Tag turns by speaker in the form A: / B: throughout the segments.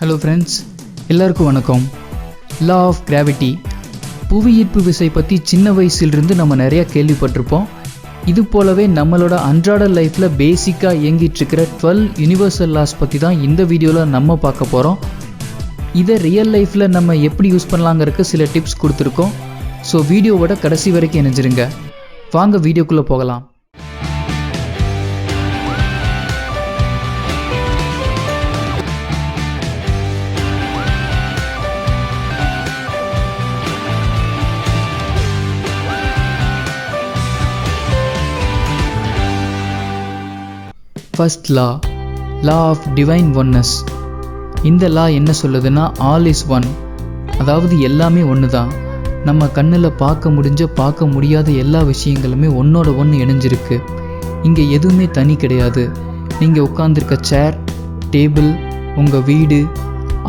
A: Hello friends, எல்லாருக்கும் வணக்கம். Law of gravity, புவியீர்ப்பு விசை பற்றி சின்ன வயசுலேருந்து நம்ம நிறையா கேள்விப்பட்டிருப்போம். இது போலவே நம்மளோட அன்றாட லைஃப்பில் பேசிக்காக இயங்கிட்டுருக்கிற 12 யூனிவர்சல் லாஸ் பற்றி தான் இந்த வீடியோவில் நம்ம பார்க்க போகிறோம். இதை ரியல் லைஃப்பில் நம்ம எப்படி யூஸ் பண்ணலாங்கிறதுக்கு சில டிப்ஸ் கொடுத்துருக்கோம். ஸோ வீடியோவோட கடைசி வரைக்கும் இணைஞ்சிருங்க. வாங்க வீடியோக்குள்ளே போகலாம். First law of divine oneness. இந்த லா என்ன சொல்லுதுன்னா, ஆல் இஸ் ஒன், அதாவது எல்லாமே ஒன்று தான். நம்ம கண்ணில் பார்க்க முடியாத எல்லா விஷயங்களுமே ஒன்றோட ஒன்று இணைஞ்சிருக்கு. இங்கே எதுவுமே தனி கிடையாது. நீங்கள் உட்காந்துருக்க சேர், டேபிள், உங்கள் வீடு,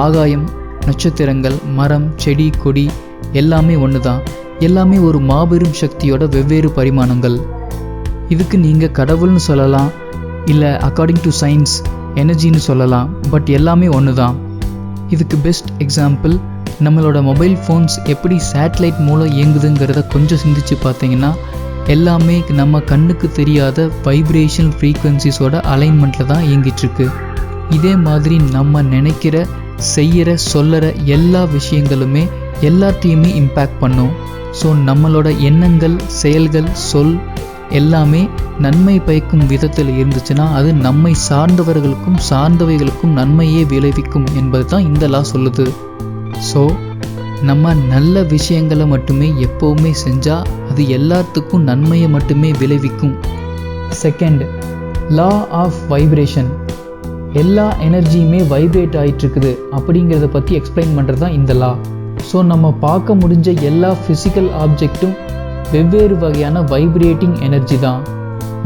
A: ஆகாயம், நட்சத்திரங்கள், மரம், செடி, கொடி எல்லாமே ஒன்று தான். எல்லாமே ஒரு மாபெரும் சக்தியோட வெவ்வேறு பரிமாணங்கள். இதுக்கு நீங்கள் கடவுள்னு சொல்லலாம், இல்லை அக்கார்டிங் டு சயின்ஸ் எனர்ஜின்னு சொல்லலாம். பட் எல்லாமே ஒன்று தான். இதுக்கு பெஸ்ட் எக்ஸாம்பிள், நம்மளோட மொபைல் ஃபோன்ஸ் எப்படி சேட்டலைட் மூலம் இயங்குதுங்கிறத கொஞ்சம் சிந்திச்சு பார்த்தீங்கன்னா, எல்லாமே நம்ம கண்ணுக்கு தெரியாத வைப்ரேஷன் ஃப்ரீக்வன்சிஸோட அலைன்மெண்ட்டில் தான் இயங்கிட்டுருக்கு. இதே மாதிரி நம்ம நினைக்கிற, செய்கிற, சொல்லுற எல்லா விஷயங்களுமே எல்லாத்தையுமே இம்பேக்ட் பண்ணும். ஸோ நம்மளோட எண்ணங்கள், செயல்கள், சொல் எல்லாமே நன்மை பயக்கும் விதத்தில் இருந்துச்சுன்னா அது நம்மை சார்ந்தவர்களுக்கும் சார்ந்தவைகளுக்கும் நன்மையே விளைவிக்கும் என்பது தான் இந்த லா சொல்லுது. ஸோ நம்ம நல்ல விஷயங்களை மட்டுமே எப்போவுமே செஞ்சால் அது எல்லாத்துக்கும் நன்மையை மட்டுமே விளைவிக்கும். Second, law of vibration. எல்லா எனர்ஜியுமே வைப்ரேட் ஆகிட்டுருக்குது அப்படிங்கிறத பற்றி எக்ஸ்பிளைன் பண்ணுறது தான் இந்த லா. ஸோ நம்ம பார்க்க முடிஞ்ச எல்லா ஃபிசிக்கல் ஆப்ஜெக்ட்டும் வெவ்வேறு வகையான வைப்ரேட்டிங் எனர்ஜி தான்.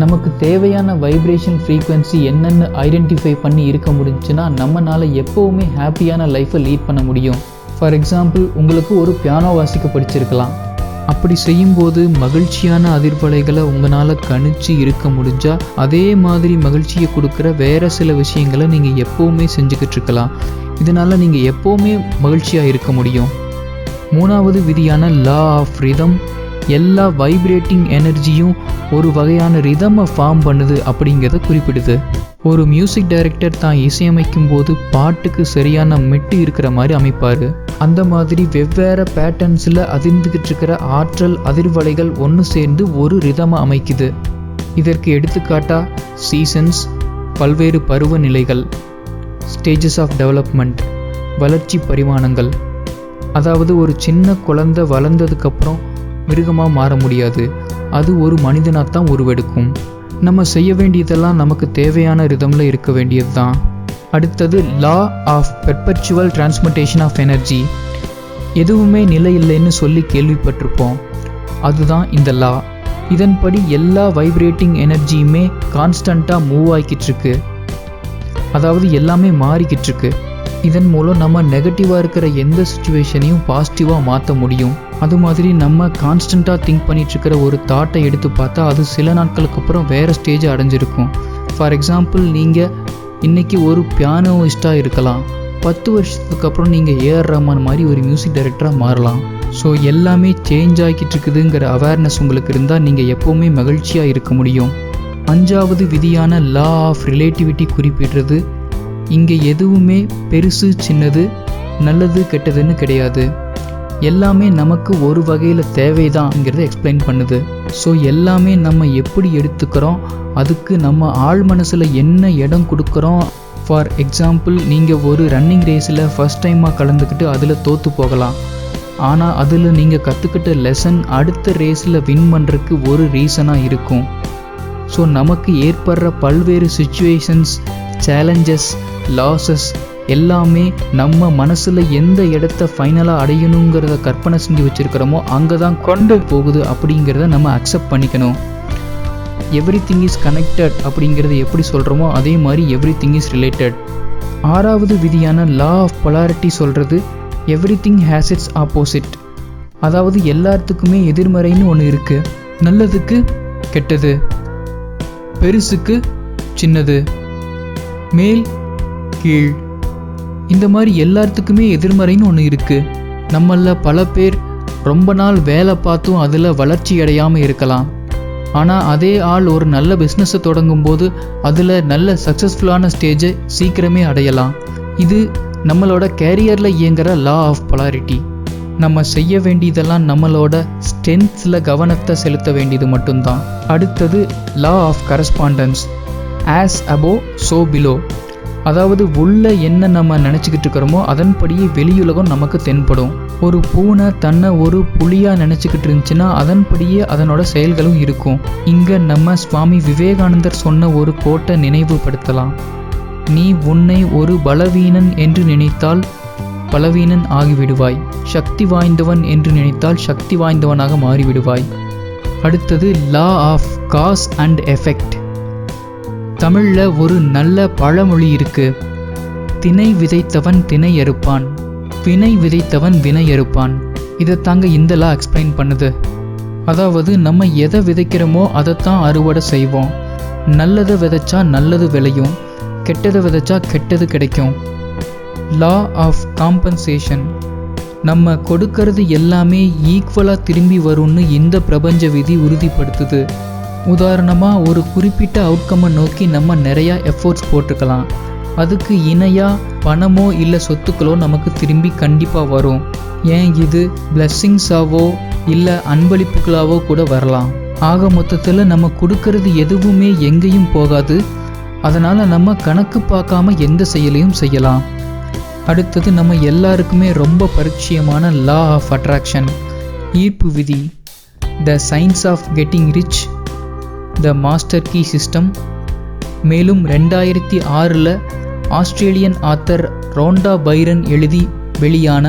A: நமக்கு தேவையான வைப்ரேஷன் ஃப்ரீக்வன்சி என்னென்னு ஐடென்டிஃபை பண்ணி இருக்க முடிஞ்சுன்னா நம்மளால் எப்போவுமே ஹாப்பியான லைஃப்பை லீட் பண்ண முடியும். ஃபார் எக்ஸாம்பிள், உங்களுக்கு ஒரு பியானோ வாசிக்க படிச்சிருக்கலாம். அப்படி செய்யும்போது மகிழ்ச்சியான அதிர்வலைகளை உங்களால் கணிச்சு இருக்க முடிஞ்சால் அதே மாதிரி மகிழ்ச்சியை கொடுக்குற வேறு சில விஷயங்களை நீங்கள் எப்போவுமே செஞ்சுக்கிட்டு இருக்கலாம். இதனால் நீங்கள் எப்போவுமே மகிழ்ச்சியாக இருக்க முடியும். மூணாவது விதியான லா ஆஃப் ரிதம். எல்லா வைப்ரேட்டிங் எனர்ஜியும் ஒரு வகையான ரிதமை ஃபார்ம் பண்ணுது அப்படிங்கிறத குறிப்பிடுது. ஒரு மியூசிக் டைரக்டர் தான் இசையமைக்கும் போது பாட்டுக்கு சரியான மெட்டு இருக்கிற மாதிரி அமைப்பார். அந்த மாதிரி வெவ்வேறு பேட்டர்ன்ஸில் அதிர்ந்துக்கிட்டு இருக்கிற ஆற்றல் அதிர்வலைகள் ஒன்று சேர்ந்து ஒரு ரிதமை அமைக்குது. இதற்கு எடுத்துக்காட்டா சீசன்ஸ், பல்வேறு பருவநிலைகள், ஸ்டேஜஸ் ஆஃப் டெவலப்மெண்ட், வளர்ச்சி பரிமாணங்கள். அதாவது ஒரு சின்ன குழந்தை வளர்ந்ததுக்கப்புறம் மிருகமாக மாற முடியாது, அது ஒரு மனிதனாக தான் உருவெடுக்கும். நம்ம செய்ய வேண்டியதெல்லாம் நமக்கு தேவையான ரிதமில் இருக்க வேண்டியது தான். அடுத்தது law of perpetual transmutation of energy. எதுவுமே நிலை இல்லைன்னு சொல்லி கேள்விப்பட்டிருப்போம், அதுதான் இந்த லா. இதன்படி எல்லா வைப்ரேட்டிங் எனர்ஜியுமே கான்ஸ்டண்ட்டாக மூவ் ஆகிக்கிட்டு இருக்கு, அதாவது எல்லாமே மாறிக்கிட்டு இருக்கு. இதன் மூலம் நம்ம நெகட்டிவாக இருக்கிற எந்த சுச்சுவேஷனையும் பாசிட்டிவாக மாற்ற முடியும். அது மாதிரி நம்ம கான்ஸ்டண்ட்டாக திங்க் பண்ணிகிட்ருக்கிற ஒரு தாட்டை எடுத்து பார்த்தா அது சில நாட்களுக்கு அப்புறம் வேறு ஸ்டேஜை அடைஞ்சிருக்கும். ஃபார் எக்ஸாம்பிள், நீங்கள் இன்றைக்கி ஒரு பியானோயிஸ்டாக இருக்கலாம், 10 வருஷத்துக்கு அப்புறம் நீங்கள் ஏஆர் ரஹ்மான் மாதிரி ஒரு மியூசிக் டைரக்டராக மாறலாம். ஸோ எல்லாமே சேஞ்ச் ஆகிக்கிட்டு இருக்குதுங்கிற அவேர்னஸ் உங்களுக்கு இருந்தால் நீங்கள் எப்போவுமே மகிழ்ச்சியாக இருக்க முடியும். 5வது விதியான லா ஆஃப் ரிலேட்டிவிட்டி குறிப்பிடுறது, இங்கே எதுவுமே பெருசு சின்னது, நல்லது கெட்டதுன்னு கிடையாது. எல்லாமே நமக்கு ஒரு வகையில் தேவைதான்ங்கிறத எக்ஸ்பிளைன் பண்ணுது. ஸோ எல்லாமே நம்ம எப்படி எடுத்துக்கிறோம், அதுக்கு நம்ம ஆழ் மனசில் என்ன இடம் கொடுக்குறோம். ஃபார் எக்ஸாம்பிள், நீங்கள் ஒரு ரன்னிங் ரேஸில் ஃபஸ்ட் டைமாக கலந்துக்கிட்டு அதில் தோற்று போகலாம். ஆனால் அதில் நீங்கள் கற்றுக்கிட்ட லெசன் அடுத்த ரேஸில் வின் பண்ணுறதுக்கு ஒரு ரீசனாக இருக்கும். ஸோ நமக்கு ஏற்படுற பல்வேறு சுச்சுவேஷன்ஸ், சேலஞ்சஸ், லாஸஸ் எல்லாமே நம்ம மனசில் எந்த இடத்த ஃபைனலாக அடையணுங்கிறத கற்பனை செஞ்சு வச்சுருக்கிறோமோ அங்கே தான் கொண்டு போகுது அப்படிங்கிறத நம்ம அக்செப்ட் பண்ணிக்கணும். எவ்ரி திங் இஸ் கனெக்டட் அப்படிங்கிறத எப்படி சொல்கிறோமோ அதே மாதிரி எவ்ரி திங் இஸ் ரிலேட்டட். 6வது விதியான லா ஆஃப் பொலாரிட்டி சொல்கிறது, every thing has its opposite. அதாவது எல்லாத்துக்குமே எதிர்மறைன்னு ஒன்று இருக்குது. நல்லதுக்கு கெட்டது, பெருசுக்கு சின்னது, மேல் கீழ், இந்த மாதிரி எல்லாத்துக்குமே எதிர்மறைன்னு ஒன்று இருக்குது. நம்மள பல பேர் ரொம்ப நாள் வேலை பார்த்தும் அதில் வளர்ச்சி அடையாமல் இருக்கலாம். ஆனால் அதே ஆள் ஒரு நல்ல பிஸ்னஸை தொடங்கும் போது அதில் நல்ல சக்ஸஸ்ஃபுல்லான ஸ்டேஜை சீக்கிரமே அடையலாம். இது நம்மளோட கேரியரில் இயங்குகிற லா ஆஃப் பொலாரிட்டி. நம்ம செய்ய வேண்டியதெல்லாம் நம்மளோட ஸ்ட்ரென்த்ஸில் கவனத்தை செலுத்த வேண்டியது மட்டும்தான். அடுத்தது law of correspondence. As above so below. அதாவது உள்ள என்ன நம்ம நினச்சிக்கிட்டு இருக்கிறோமோ அதன்படியே வெளியுலகம் நமக்கு தென்படும். ஒரு பூனை தன்னை ஒரு புலியாக நினச்சிக்கிட்டு இருந்துச்சுன்னா அதன்படியே அதனோட செயல்களும் இருக்கும். இங்கே நம்ம சுவாமி விவேகானந்தர் சொன்ன ஒரு கோட்டை நினைவுபடுத்தலாம். நீ உன்னை ஒரு பலவீனன் என்று நினைத்தால் பலவீனன் ஆகிவிடுவாய். சக்தி வாய்ந்தவன் என்று நினைத்தால் சக்தி வாய்ந்தவனாக மாறிவிடுவாய். அடுத்தது law of cause and effect. தமிழில் ஒரு நல்ல பழமொழி இருக்கு. திணை விதைத்தவன் திணை அறுப்பான், வினை விதைத்தவன் வினை அறுப்பான். இதை தாங்க இந்த லா எக்ஸ்பிளைன் பண்ணுது. அதாவது நம்ம எதை விதைக்கிறோமோ அதைத்தான் அறுவடை செய்வோம். நல்லதை விதைச்சா நல்லது விளையும், கெட்டதை விதைச்சா கெட்டது கிடைக்கும். Law of compensation. நம்ம கொடுக்கறது எல்லாமே ஈக்குவலாக திரும்பி வரும்னு இந்த பிரபஞ்ச விதி உறுதிப்படுத்துது. உதாரணமாக ஒரு குறிப்பிட்ட அவுட்கம்மை நோக்கி நம்ம நிறையா எஃபோர்ட்ஸ் போட்டிருக்கலாம். அதுக்கு இணையாக பணமோ இல்லை சொத்துக்களோ நமக்கு திரும்பி கண்டிப்பாக வரும். ஏன் இது பிளெஸ்ஸிங்ஸாவோ இல்லை அன்பளிப்புகளாவோ கூட வரலாம். ஆக மொத்தத்தில் நம்ம கொடுக்கறது எதுவுமே எங்கேயும் போகாது. அதனால் நம்ம கணக்கு பார்க்காம எந்த செயலையும் செய்யலாம். அடுத்தது நம்ம எல்லாருக்குமே ரொம்ப பரிச்சயமான லா ஆஃப் அட்ராக்ஷன், ஈர்ப்பு விதி. The science of getting rich, the master key system. மேலும் 2006 ஆஸ்திரேலியன் ஆத்தர் ரோண்டா பைரன் எழுதி வெளியான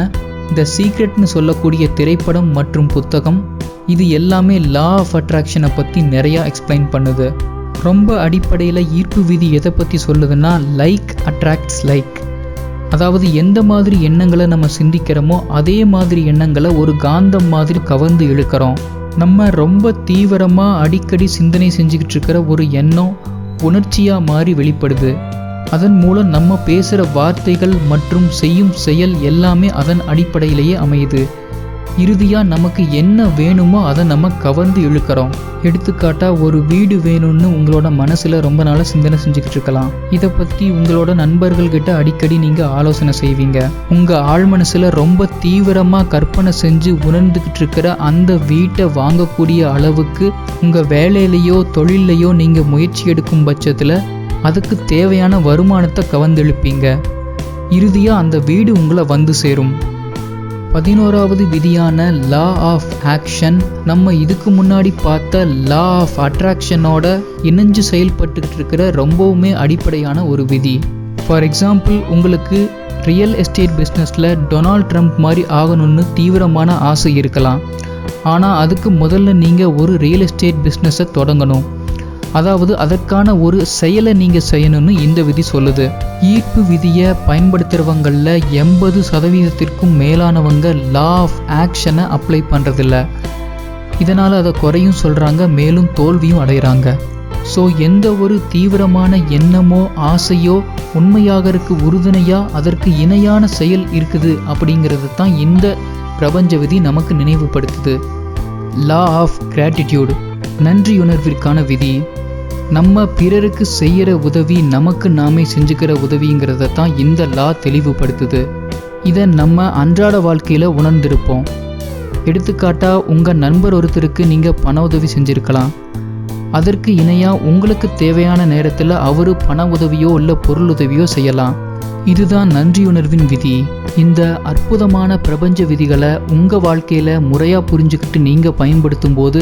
A: த சீக்ரெட்னு சொல்லக்கூடிய திரைப்படம் மற்றும் புத்தகம். இது எல்லாமே லா ஆஃப் அட்ராக்ஷனை பற்றி நிறையா எக்ஸ்பிளைன் பண்ணுது. ரொம்ப அடிப்படையில் ஈர்ப்பு விதி எதை பற்றி சொல்லுதுன்னா லைக் அட்ராக்ட்ஸ் லைக். அதாவது எந்த மாதிரி எண்ணங்களை நம்ம சிந்திக்கிறோமோ அதே மாதிரி எண்ணங்களை ஒரு காந்தம் மாதிரி கவர்ந்து இழுக்கிறோம். நம்ம ரொம்ப தீவிரமாக அடிக்கடி சிந்தனை செஞ்சுக்கிட்டு இருக்கிற ஒரு எண்ணம் உணர்ச்சியாக மாறி வெளிப்படுது. அதன் மூலம் நம்ம பேசுகிற வார்த்தைகள் மற்றும் செய்யும் செயல் எல்லாமே அதன் அடிப்படையிலேயே அமையுது. இறுதியாக நமக்கு என்ன வேணுமோ அதை நம்ம கவர்ந்து இழுக்கிறோம். எடுத்துக்காட்டாக ஒரு வீடு வேணும்னு உங்களோட மனசில் ரொம்ப நாளாக சிந்தனை செஞ்சுக்கிட்டு இருக்கலாம். இதை பற்றி உங்களோட நண்பர்கள்கிட்ட அடிக்கடி நீங்கள் ஆலோசனை செய்வீங்க. உங்கள் ஆழ் மனசில் ரொம்ப தீவிரமாக கற்பனை செஞ்சு உணர்ந்துக்கிட்டு இருக்கிற அந்த வீட்டை வாங்கக்கூடிய அளவுக்கு உங்கள் வேலையிலையோ தொழிலையோ நீங்கள் முயற்சி எடுக்கும் பட்சத்தில் அதுக்கு தேவையான வருமானத்தை கவர்ந்தெழுப்பீங்க. இறுதியாக அந்த வீடு உங்களை வந்து சேரும். 11வது விதியான லா ஆஃப் ஆக்ஷன் நம்ம இதுக்கு முன்னாடி பார்த்த லா ஆஃப் அட்ராக்ஷனோட இணைஞ்சு செயல்பட்டுக்கிட்டு இருக்கிற ரொம்பவுமே அடிப்படையான ஒரு விதி. ஃபார் எக்ஸாம்பிள், உங்களுக்கு ரியல் எஸ்டேட் பிஸ்னஸில் டொனால்ட் ட்ரம்ப் மாதிரி ஆகணும்னு தீவிரமான ஆசை இருக்கலாம். ஆனால் அதுக்கு முதல்ல நீங்கள் ஒரு ரியல் எஸ்டேட் பிஸ்னஸை தொடங்கணும். அதாவது அதற்கான ஒரு செயலை நீங்கள் செய்யணும்னு இந்த விதி சொல்லுது. ஈர்ப்பு விதியை பயன்படுத்துகிறவங்களில் 80% மேலானவங்க லா ஆஃப் ஆக்ஷனை அப்ளை பண்ணுறதில்ல. இதனால் அதை குறையும் சொல்கிறாங்க, மேலும் தோல்வியும் அடைகிறாங்க. ஸோ எந்த ஒரு தீவிரமான எண்ணமோ ஆசையோ உண்மையாகறதுக்கு உறுதுணையாக அதற்கு இணையான செயல் இருக்குது அப்படிங்கிறது தான் இந்த பிரபஞ்ச விதி நமக்கு நினைவுபடுத்துது. லா ஆஃப் கிராட்டிடியூட், நன்றியுணர்விற்கான விதி. நம்ம பிறருக்கு செய்கிற உதவி நமக்கு நாமே செஞ்சுக்கிற உதவிங்கிறத தான் இந்த லா தெளிவுபடுத்துது. இதை நம்ம அன்றாட வாழ்க்கையில் உணர்ந்திருப்போம். எடுத்துக்காட்டாக உங்கள் நண்பர் ஒருத்தருக்கு நீங்கள் பண உதவி செஞ்சுருக்கலாம். அதற்கு இணையாக உங்களுக்கு தேவையான நேரத்தில் அவர் பண உதவியோ இல்லை பொருள் உதவியோ செய்யலாம். இதுதான் நன்றியுணர்வின் விதி. இந்த அற்புதமான பிரபஞ்ச விதிகளை உங்கள் வாழ்க்கையில் முறையாக புரிஞ்சுக்கிட்டு நீங்கள் பயன்படுத்தும் போது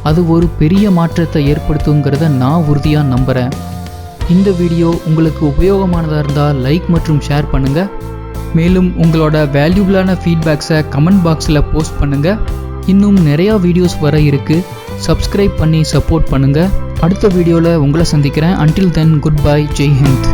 A: அது ஒரு பெரிய மாற்றத்தை ஏற்படுத்துங்கிறத நான் உறுதியாக நம்புகிறேன். இந்த வீடியோ உங்களுக்கு உபயோகமானதாக இருந்தால் லைக் மற்றும் ஷேர் பண்ணுங்கள். மேலும் உங்களோட வேல்யூபிளான ஃபீட்பேக்ஸை கமெண்ட் பாக்ஸில் போஸ்ட் பண்ணுங்கள். இன்னும் நிறையா வீடியோஸ் வர இருக்குது. சப்ஸ்கிரைப் பண்ணி சப்போர்ட் பண்ணுங்கள். அடுத்த வீடியோவில் உங்களை சந்திக்கிறேன். Until then, good bye, Jai Hind.